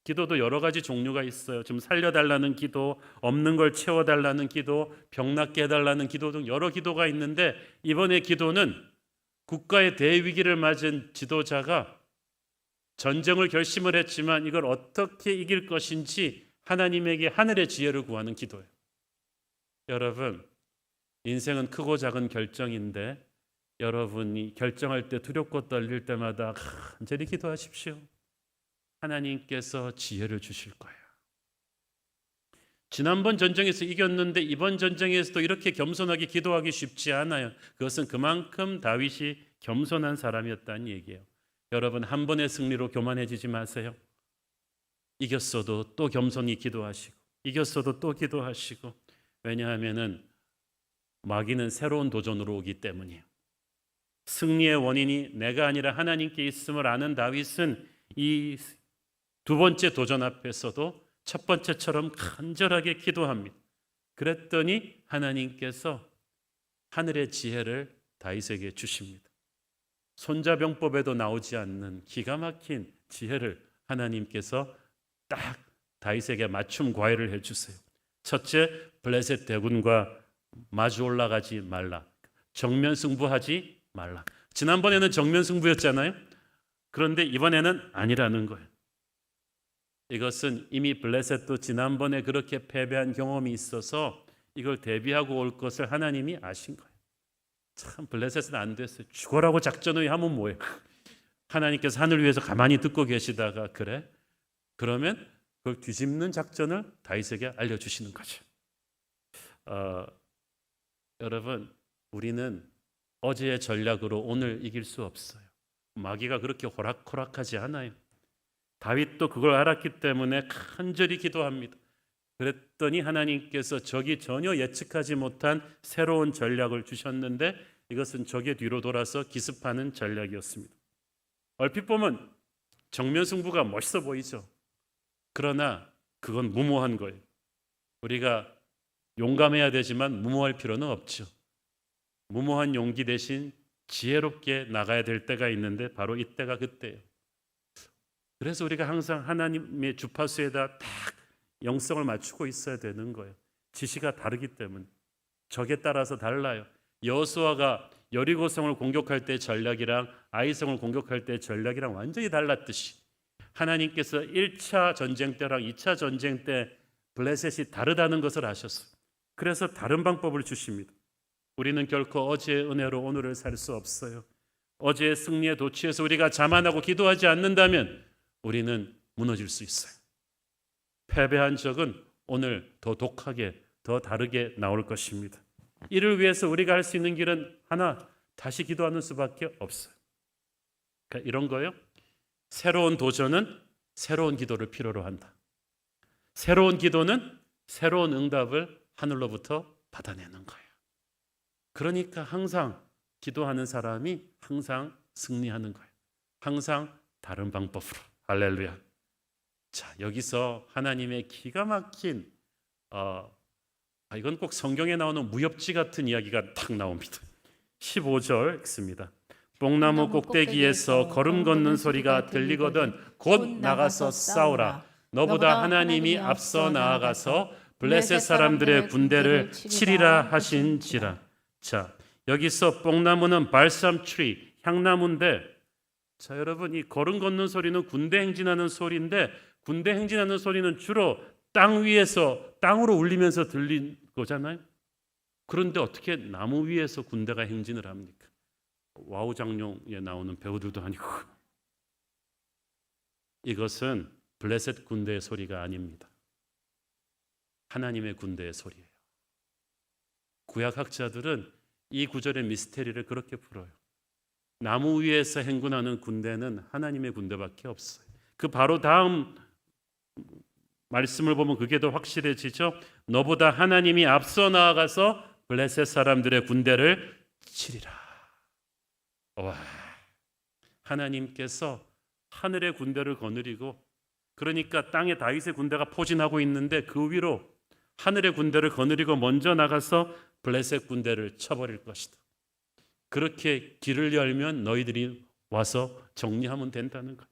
기도도 여러 가지 종류가 있어요. 좀 살려달라는 기도, 없는 걸 채워달라는 기도, 병 낫게 해달라는 기도 등 여러 기도가 있는데 이번에 기도는 국가의 대위기를 맞은 지도자가 전쟁을 결심을 했지만 이걸 어떻게 이길 것인지 하나님에게 하늘의 지혜를 구하는 기도예요. 여러분, 인생은 크고 작은 결정인데 여러분이 결정할 때 두렵고 떨릴 때마다 간절히 기도하십시오. 하나님께서 지혜를 주실 거예요. 지난번 전쟁에서 이겼는데 이번 전쟁에서도 이렇게 겸손하게 기도하기 쉽지 않아요. 그것은 그만큼 다윗이 겸손한 사람이었다는 얘기예요. 여러분, 한 번의 승리로 교만해지지 마세요. 이겼어도 또 겸손히 기도하시고 이겼어도 또 기도하시고. 왜냐하면은 마귀는 새로운 도전으로 오기 때문이에요. 승리의 원인이 내가 아니라 하나님께 있음을 아는 다윗은 이 두 번째 도전 앞에서도 첫 번째처럼 간절하게 기도합니다. 그랬더니 하나님께서 하늘의 지혜를 다윗에게 주십니다. 손자병법에도 나오지 않는 기가 막힌 지혜를 하나님께서 딱 다윗에게 맞춤 과외를 해주세요. 첫째, 블레셋 대군과 마주 올라가지 말라. 정면 승부하지 말라. 지난번에는 정면 승부였잖아요. 그런데 이번에는 아니라는 거예요. 이것은 이미 블레셋도 지난번에 그렇게 패배한 경험이 있어서 이걸 대비하고 올 것을 하나님이 아신 거예요. 참, 블레셋은 안 됐어요. 죽어라고 작전을 하면 뭐예요? 하나님께서 하늘 위에서 가만히 듣고 계시다가 그래? 그러면 그걸 뒤집는 작전을 다윗에게 알려주시는 거죠. 여러분, 우리는 어제의 전략으로 오늘 이길 수 없어요. 마귀가 그렇게 호락호락하지 않아요. 다윗도 그걸 알았기 때문에 간절히 기도합니다. 그랬더니 하나님께서 적이 전혀 예측하지 못한 새로운 전략을 주셨는데 이것은 적의 뒤로 돌아서 기습하는 전략이었습니다. 얼핏 보면 정면 승부가 멋있어 보이죠. 그러나 그건 무모한 거예요. 우리가 용감해야 되지만 무모할 필요는 없죠. 무모한 용기 대신 지혜롭게 나가야 될 때가 있는데 바로 이때가 그때예요. 그래서 우리가 항상 하나님의 주파수에다 딱 영성을 맞추고 있어야 되는 거예요. 지시가 다르기 때문에. 적에 따라서 달라요. 여호수아가 여리고성을 공격할 때 전략이랑 아이성을 공격할 때 전략이랑 완전히 달랐듯이 하나님께서 1차 전쟁 때랑 2차 전쟁 때 블레셋이 다르다는 것을 아셨어요. 그래서 다른 방법을 주십니다. 우리는 결코 어제의 은혜로 오늘을 살 수 없어요. 어제의 승리에 도취해서 우리가 자만하고 기도하지 않는다면 우리는 무너질 수 있어요. 패배한 적은 오늘 더 독하게, 더 다르게 나올 것입니다. 이를 위해서 우리가 할 수 있는 길은 하나, 다시 기도하는 수밖에 없어요. 그러니까 이런 거예요. 새로운 도전은 새로운 기도를 필요로 한다. 새로운 기도는 새로운 응답을 하늘로부터 받아내는 거예요. 그러니까 항상 기도하는 사람이 항상 승리하는 거예요. 항상 다른 방법으로. 할렐루야. 자, 여기서 하나님의 기가 막힌 이건 꼭 성경에 나오는 무협지 같은 이야기가 딱 나옵니다. 15절 읽습니다. 뽕나무 꼭대기에서 걸음 걷는 소리가 들리거든 곧 나가서 싸우라. 너보다 하나님이 앞서 나아가서 블레셋 사람들의 군대를 치리라 하신지라. 자, 여기서 뽕나무는 발삼 트리, 향나무인데, 자, 여러분, 이 걸음 걷는 소리는 군대 행진하는 소리인데, 군대 행진하는 소리는 주로 땅 위에서 땅으로 울리면서 들린 거잖아요. 그런데 어떻게 나무 위에서 군대가 행진을 합니까? 와우 장룡에 나오는 배우들도 아니고. 이것은 블레셋 군대의 소리가 아닙니다. 하나님의 군대의 소리예요. 구약학자들은 이 구절의 미스테리를 그렇게 풀어요. 나무 위에서 행군하는 군대는 하나님의 군대밖에 없어요. 그 바로 다음 말씀을 보면 그게 더 확실해지죠. 너보다 하나님이 앞서 나아가서 블레셋 사람들의 군대를 치리라. 와, 하나님께서 하늘의 군대를 거느리고, 그러니까 땅에 다윗의 군대가 포진하고 있는데 그 위로 하늘의 군대를 거느리고 먼저 나가서 블레셋 군대를 쳐버릴 것이다. 그렇게 길을 열면 너희들이 와서 정리하면 된다는 것.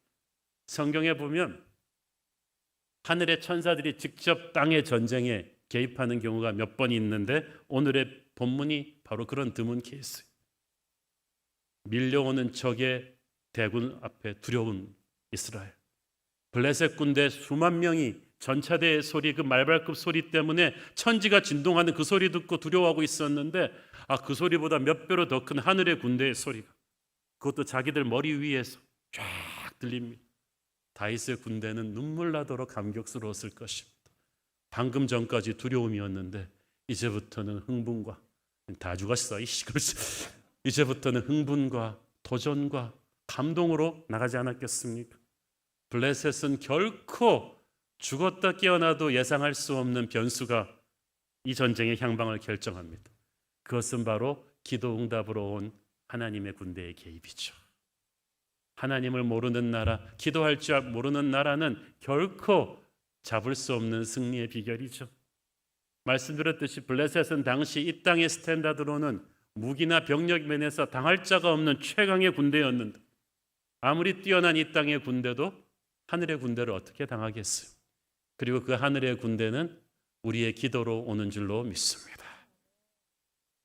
성경에 보면 하늘의 천사들이 직접 땅의 전쟁에 개입하는 경우가 몇 번 있는데 오늘의 본문이 바로 그런 드문 케이스예요. 밀려오는 적의 대군 앞에 두려운 이스라엘. 블레셋 군대 수만 명이 전차대의 소리, 그 말발급 소리 때문에 천지가 진동하는 그 소리 듣고 두려워하고 있었는데 그 소리보다 몇 배로 더 큰 하늘의 군대의 소리가, 그것도 자기들 머리 위에서 쫙 들립니다. 다윗의 군대는 눈물 나도록 감격스러웠을 것입니다. 방금 전까지 두려움이었는데 이제부터는 흥분과, 다 죽었어 이제부터는 흥분과 도전과 감동으로 나가지 않았겠습니까? 블레셋은 결코 죽었다 깨어나도 예상할 수 없는 변수가 이 전쟁의 향방을 결정합니다. 그것은 바로 기도 응답으로 온 하나님의 군대의 개입이죠. 하나님을 모르는 나라, 기도할 줄 모르는 나라는 결코 잡을 수 없는 승리의 비결이죠. 말씀드렸듯이 블레셋은 당시 이 땅의 스탠다드로는 무기나 병력 면에서 당할 자가 없는 최강의 군대였는데 아무리 뛰어난 이 땅의 군대도 하늘의 군대를 어떻게 당하겠어요? 그리고 그 하늘의 군대는 우리의 기도로 오는 줄로 믿습니다.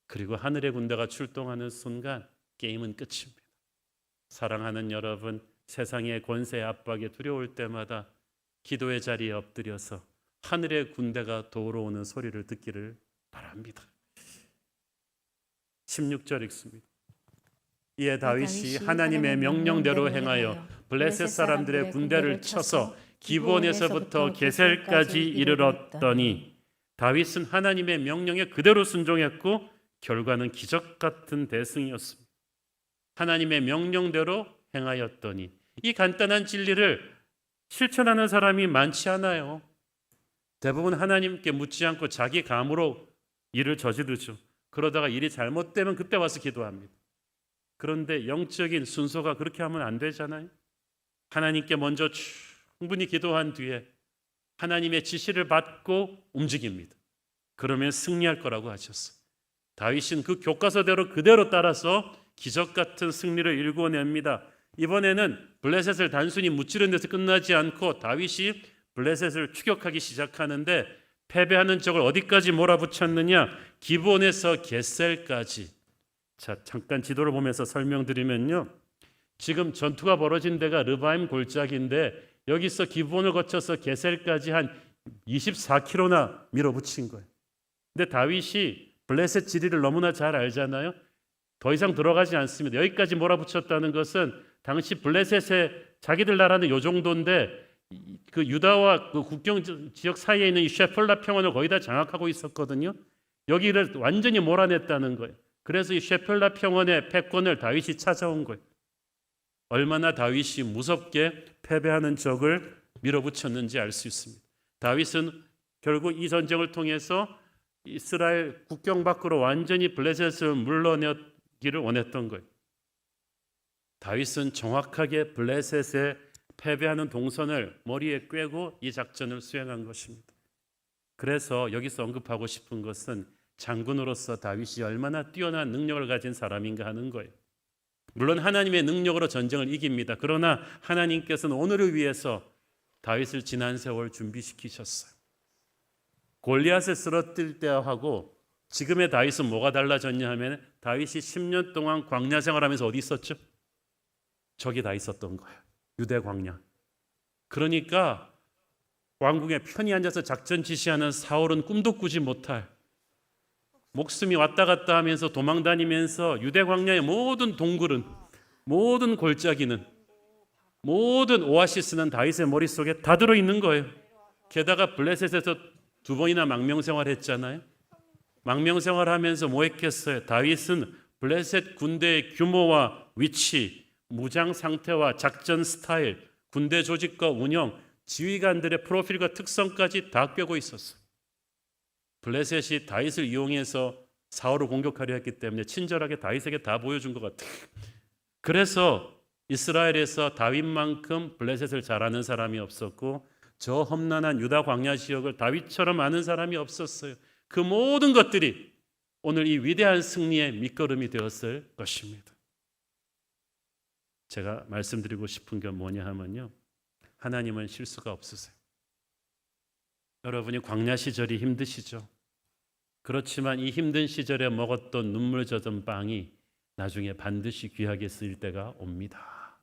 그리고 하늘의 군대가 출동하는 순간 게임은 끝입니다. 사랑하는 여러분, 세상의 권세 압박에 두려울 때마다 기도의 자리에 엎드려서 하늘의 군대가 도우러오는 소리를 듣기를 바랍니다. 16절 읽습니다. 이에 다윗이 하나님의 명령대로 행하여 블레셋 사람들의 군대를 쳐서 기브온에서부터 게셀까지 이르렀더니, 다윗은 하나님의 명령에 그대로 순종했고 결과는 기적 같은 대승이었습니다. 하나님의 명령대로 행하였더니, 이 간단한 진리를 실천하는 사람이 많지 않아요. 대부분 하나님께 묻지 않고 자기 감으로 일을 저지르죠. 그러다가 일이 잘못되면 그때 와서 기도합니다. 그런데 영적인 순서가 그렇게 하면 안 되잖아요. 하나님께 먼저 충분히 기도한 뒤에 하나님의 지시를 받고 움직입니다. 그러면 승리할 거라고 하셨어요. 다윗은 그 교과서대로 그대로 따라서 기적 같은 승리를 일궈냅니다. 이번에는 블레셋을 단순히 무찌르는 데서 끝나지 않고 다윗이 블레셋을 추격하기 시작하는데 패배하는 적을 어디까지 몰아붙였느냐? 기브온에서 겟셀까지. 자, 잠깐 지도를 보면서 설명드리면요. 지금 전투가 벌어진 데가 르바임 골짜기인데 여기서 기브온을 거쳐서 겟셀까지 한 24km나 밀어붙인 거예요. 근데 다윗이 블레셋 지리를 너무나 잘 알잖아요. 더 이상 들어가지 않습니다. 여기까지 몰아붙였다는 것은 당시 블레셋의 자기들 나라는 요 정도인데 그 유다와 그 국경 지역 사이에 있는 이 셰펠라 평원을 거의 다 장악하고 있었거든요. 여기를 완전히 몰아냈다는 거예요. 그래서 이 셰펠라 평원의 패권을 다윗이 찾아온 거예요. 얼마나 다윗이 무섭게 패배하는 적을 밀어붙였는지 알 수 있습니다. 다윗은 결국 이 전쟁을 통해서 이스라엘 국경 밖으로 완전히 블레셋을 물러내기를 원했던 거예요. 다윗은 정확하게 블레셋의 패배하는 동선을 머리에 꿰고 이 작전을 수행한 것입니다. 그래서 여기서 언급하고 싶은 것은 장군으로서 다윗이 얼마나 뛰어난 능력을 가진 사람인가 하는 거예요. 물론 하나님의 능력으로 전쟁을 이깁니다. 그러나 하나님께서는 오늘을 위해서 다윗을 지난 세월 준비시키셨어요. 골리앗을 쓰러뜨릴 때하고 지금의 다윗은 뭐가 달라졌냐 하면 다윗이 10년 동안 광야 생활하면서 어디 있었죠? 저기 다 있었던 거예요. 유대 광야. 그러니까 왕궁에 편히 앉아서 작전 지시하는 사울은 꿈도 꾸지 못할 목숨이 왔다 갔다 하면서 도망다니면서 유대 광야의 모든 동굴은 모든 골짜기는 모든 오아시스는 다윗의 머릿속에 다 들어있는 거예요. 게다가 블레셋에서 2번이나 망명생활했잖아요. 망명생활하면서 뭐 했겠어요? 다윗은 블레셋 군대의 규모와 위치, 무장 상태와 작전 스타일, 군대 조직과 운영, 지휘관들의 프로필과 특성까지 다 꿰고 있었어요. 블레셋이 다윗을 이용해서 사울을 공격하려 했기 때문에 친절하게 다윗에게 다 보여준 것 같아요. 그래서 이스라엘에서 다윗만큼 블레셋을 잘 아는 사람이 없었고 저 험난한 유다 광야 지역을 다윗처럼 아는 사람이 없었어요. 그 모든 것들이 오늘 이 위대한 승리의 밑거름이 되었을 것입니다. 제가 말씀드리고 싶은 게 뭐냐 하면요. 하나님은 실수가 없으세요. 여러분이 광야 시절이 힘드시죠? 그렇지만 이 힘든 시절에 먹었던 눈물 젖은 빵이 나중에 반드시 귀하게 쓰일 때가 옵니다.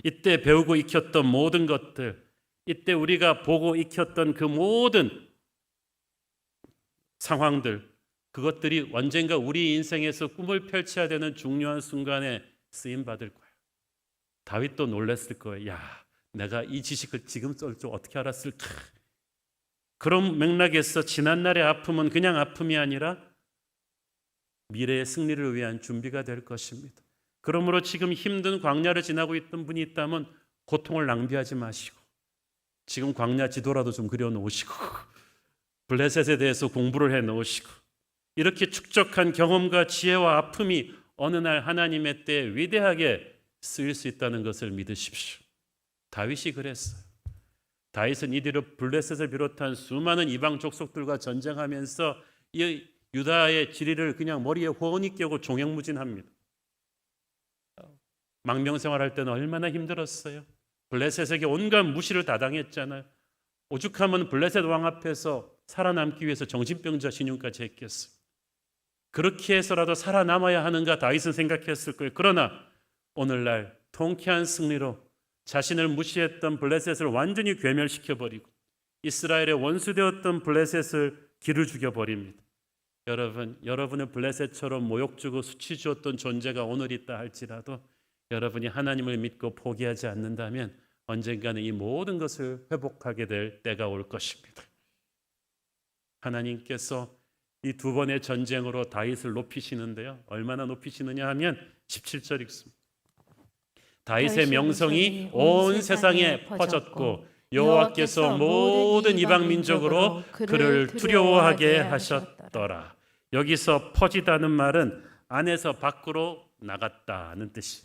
이때 배우고 익혔던 모든 것들, 이때 우리가 보고 익혔던 그 모든 상황들, 그것들이 언젠가 우리 인생에서 꿈을 펼쳐야 되는 중요한 순간에 쓰임받을 거예요. 다윗도 놀랐을 거예요. 야, 내가 이 지식을 지금 쓸 줄 어떻게 알았을까? 그런 맥락에서 지난날의 아픔은 그냥 아픔이 아니라 미래의 승리를 위한 준비가 될 것입니다. 그러므로 지금 힘든 광야를 지나고 있던 분이 있다면 고통을 낭비하지 마시고 지금 광야 지도라도 좀 그려놓으시고 블레셋에 대해서 공부를 해놓으시고 이렇게 축적한 경험과 지혜와 아픔이 어느 날 하나님의 때에 위대하게 쓰일 수 있다는 것을 믿으십시오. 다윗이 그랬어요. 다윗은 이뒤로 블레셋을 비롯한 수많은 이방 족속들과 전쟁하면서 이 유다의 지리를 그냥 머리에 훤히 껴고 종횡무진합니다. 망명생활할 때는 얼마나 힘들었어요. 블레셋에게 온갖 무시를 다 당했잖아요. 오죽하면 블레셋 왕 앞에서 살아남기 위해서 정신병자 신용까지 했겠어요. 그렇게 해서라도 살아남아야 하는가 다윗은 생각했을 거예요. 그러나 오늘날 통쾌한 승리로 자신을 무시했던 블레셋을 완전히 괴멸시켜버리고 이스라엘의 원수되었던 블레셋을 길을 죽여버립니다. 여러분의 블레셋처럼 모욕주고 수치 주었던 존재가 오늘 있다 할지라도 여러분이 하나님을 믿고 포기하지 않는다면 언젠가는 이 모든 것을 회복하게 될 때가 올 것입니다. 하나님께서 이 2번의 전쟁으로 다윗을 높이시는데요. 얼마나 높이시느냐 하면 17절 읽습니다. 다윗의 명성이 온 세상에 퍼졌고 여호와께서 모든 이방 민족으로 그를 두려워하게 하셨더라. 여기서 퍼지다는 말은 안에서 밖으로 나갔다는 뜻이.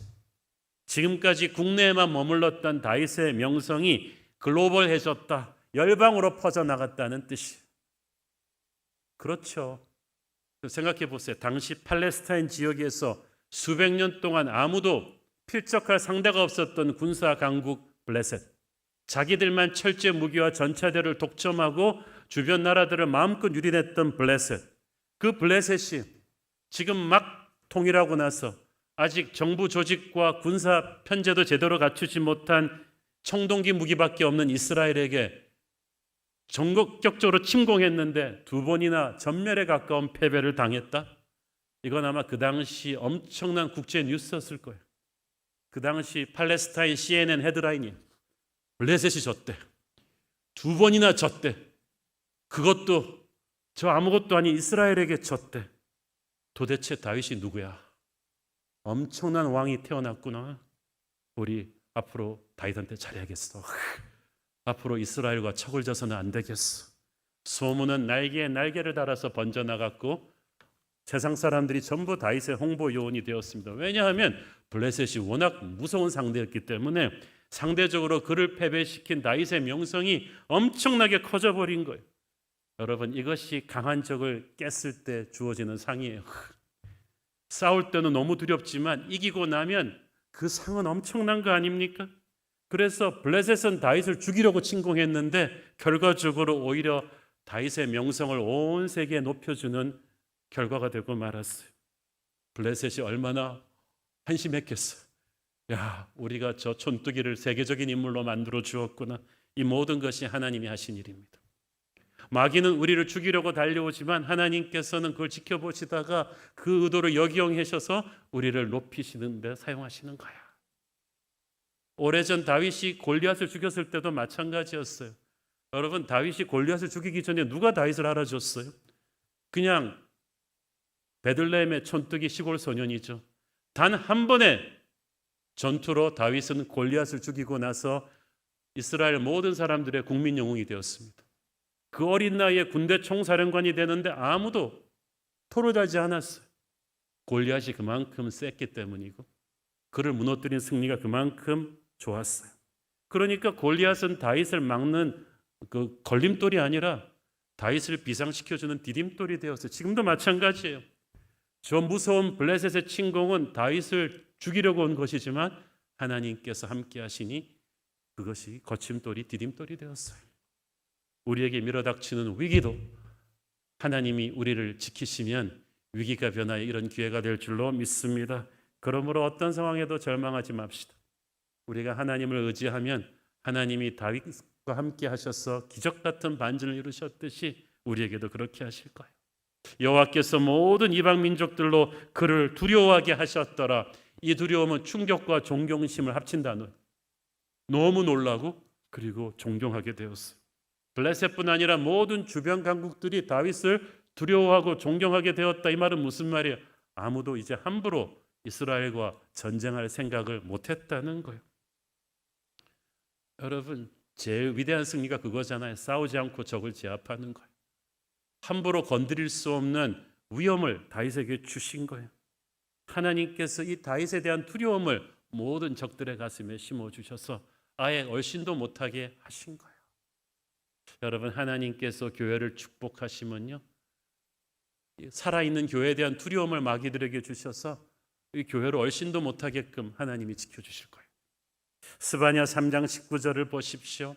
지금까지 국내에만 머물렀던 다윗의 명성이 글로벌해졌다, 열방으로 퍼져나갔다는 뜻이. 그렇죠. 생각해 보세요. 당시 팔레스타인 지역에서 수백 년 동안 아무도 필적할 상대가 없었던 군사 강국 블레셋. 자기들만 철제 무기와 전차대를 독점하고 주변 나라들을 마음껏 유린했던 블레셋. 그 블레셋이 지금 막 통일하고 나서 아직 정부 조직과 군사 편제도 제대로 갖추지 못한 청동기 무기밖에 없는 이스라엘에게 전격적으로 침공했는데 두 번이나 전멸에 가까운 패배를 당했다. 이건 아마 그 당시 엄청난 국제 뉴스였을 거예요. 그 당시 팔레스타인 CNN 헤드라인이 블레셋이 졌대. 두 번이나 졌대. 그것도 저 아무것도 아닌 이스라엘에게 졌대. 도대체 다윗이 누구야? 엄청난 왕이 태어났구나. 우리 앞으로 다윗한테 잘해야겠어. 앞으로 이스라엘과 척을 져서는 안 되겠어. 소문은 날개에 날개를 달아서 번져나갔고 세상 사람들이 전부 다윗의 홍보 요원이 되었습니다. 왜냐하면 블레셋이 워낙 무서운 상대였기 때문에 상대적으로 그를 패배시킨 다윗의 명성이 엄청나게 커져버린 거예요. 여러분, 이것이 강한 적을 깼을 때 주어지는 상이에요. 싸울 때는 너무 두렵지만 이기고 나면 그 상은 엄청난 거 아닙니까? 그래서 블레셋은 다윗을 죽이려고 침공했는데 결과적으로 오히려 다윗의 명성을 온 세계에 높여주는 결과가 되고 말았어요. 블레셋이 얼마나 한심했겠어. 야, 우리가 저 촌뜨기를 세계적인 인물로 만들어 주었구나. 이 모든 것이 하나님이 하신 일입니다. 마귀는 우리를 죽이려고 달려오지만 하나님께서는 그걸 지켜보시다가 그 의도를 역이용하셔서 우리를 높이시는 데 사용하시는 거야. 오래전 다윗이 골리앗을 죽였을 때도 마찬가지였어요. 여러분, 다윗이 골리앗을 죽이기 전에 누가 다윗을 알아줬어요? 그냥 베들레헴의 촌뜨기 시골 소년이죠. 단 한 번의 전투로 다윗은 골리앗을 죽이고 나서 이스라엘 모든 사람들의 국민 영웅이 되었습니다. 그 어린 나이에 군대 총사령관이 되는데 아무도 토를 달지 않았어요. 골리앗이 그만큼 셌기 때문이고 그를 무너뜨린 승리가 그만큼 좋았어요. 그러니까 골리앗은 다윗을 막는 그 걸림돌이 아니라 다윗을 비상시켜주는 디딤돌이 되었어요. 지금도 마찬가지예요. 저 무서운 블레셋의 침공은 다윗을 죽이려고 온 것이지만 하나님께서 함께 하시니 그것이 거침돌이 디딤돌이 되었어요. 우리에게 밀어닥치는 위기도 하나님이 우리를 지키시면 위기가 변화해 이런 기회가 될 줄로 믿습니다. 그러므로 어떤 상황에도 절망하지 맙시다. 우리가 하나님을 의지하면 하나님이 다윗과 함께 하셔서 기적 같은 반전을 이루셨듯이 우리에게도 그렇게 하실 거예요. 여호와께서 모든 이방 민족들로 그를 두려워하게 하셨더라. 이 두려움은 충격과 존경심을 합친 단어예요. 너무 놀라고 그리고 존경하게 되었어요. 블레셋뿐 아니라 모든 주변 강국들이 다윗을 두려워하고 존경하게 되었다. 이 말은 무슨 말이에요? 아무도 이제 함부로 이스라엘과 전쟁할 생각을 못했다는 거예요. 여러분, 제일 위대한 승리가 그거잖아요. 싸우지 않고 적을 제압하는 거예요. 함부로 건드릴 수 없는 위험을 다윗에게 주신 거예요. 하나님께서 이 다윗에 대한 두려움을 모든 적들의 가슴에 심어주셔서 아예 얼씬도 못하게 하신 거예요. 여러분, 하나님께서 교회를 축복하시면요, 살아있는 교회에 대한 두려움을 마귀들에게 주셔서 이 교회를 얼씬도 못하게끔 하나님이 지켜주실 거예요. 스바냐 3장 19절을 보십시오.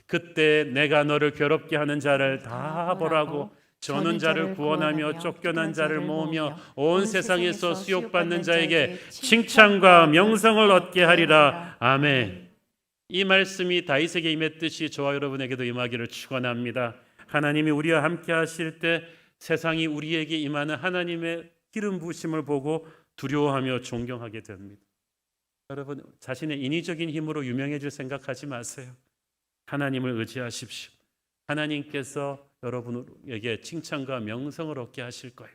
그때 내가 너를 괴롭게 하는 자를 다 보라고 저는 자를 구원하며 쫓겨난 자를 모으며 온 세상에서 수욕받는 자에게 칭찬과 명성을 얻게 하리라. 아멘. 이 말씀이 다윗에게 임했듯이 저와 여러분에게도 임하기를 축원합니다. 하나님이 우리와 함께 하실 때 세상이 우리에게 임하는 하나님의 기름 부으심을 보고 두려워하며 존경하게 됩니다. 여러분, 자신의 인위적인 힘으로 유명해질 생각하지 마세요. 하나님을 의지하십시오. 하나님께서 여러분에게 칭찬과 명성을 얻게 하실 거예요.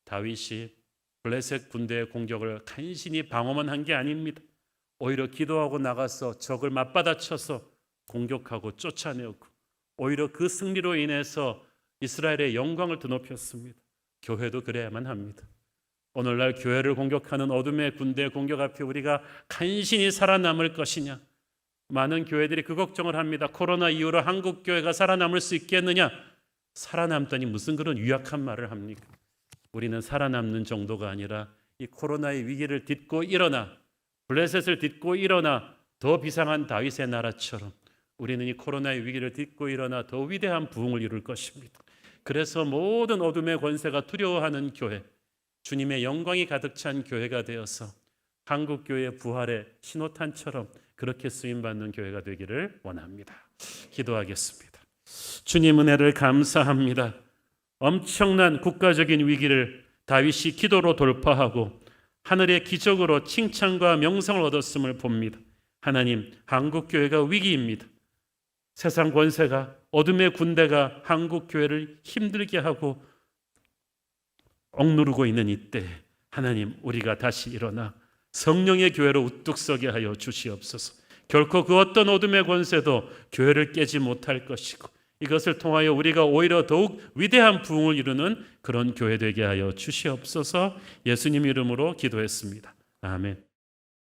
다윗이 블레셋 군대의 공격을 간신히 방어만 한 게 아닙니다. 오히려 기도하고 나가서 적을 맞받아쳐서 공격하고 쫓아내었고 오히려 그 승리로 인해서 이스라엘의 영광을 드높였습니다. 교회도 그래야만 합니다. 오늘날 교회를 공격하는 어둠의 군대 공격 앞에 우리가 간신히 살아남을 것이냐? 많은 교회들이 그 걱정을 합니다. 코로나 이후로 한국 교회가 살아남을 수 있겠느냐? 살아남더니 무슨 그런 유약한 말을 합니까? 우리는 살아남는 정도가 아니라 이 코로나의 위기를 딛고 일어나 블레셋을 딛고 일어나 더 비상한 다윗의 나라처럼 우리는 이 코로나의 위기를 딛고 일어나 더 위대한 부흥을 이룰 것입니다. 그래서 모든 어둠의 권세가 두려워하는 교회, 주님의 영광이 가득 찬 교회가 되어서 한국 교회의 부활의 신호탄처럼 그렇게 쓰임받는 교회가 되기를 원합니다. 기도하겠습니다. 주님 은혜를 감사합니다. 엄청난 국가적인 위기를 다윗이 기도로 돌파하고 하늘의 기적으로 칭찬과 명성을 얻었음을 봅니다. 하나님, 한국 교회가 위기입니다. 세상 권세가 어둠의 군대가 한국 교회를 힘들게 하고 억누르고 있는 이때 하나님, 우리가 다시 일어나 성령의 교회로 우뚝 서게 하여 주시옵소서. 결코 그 어떤 어둠의 권세도 교회를 깨지 못할 것이고 이것을 통하여 우리가 오히려 더욱 위대한 부흥을 이루는 그런 교회 되게 하여 주시옵소서. 예수님 이름으로 기도했습니다. 아멘.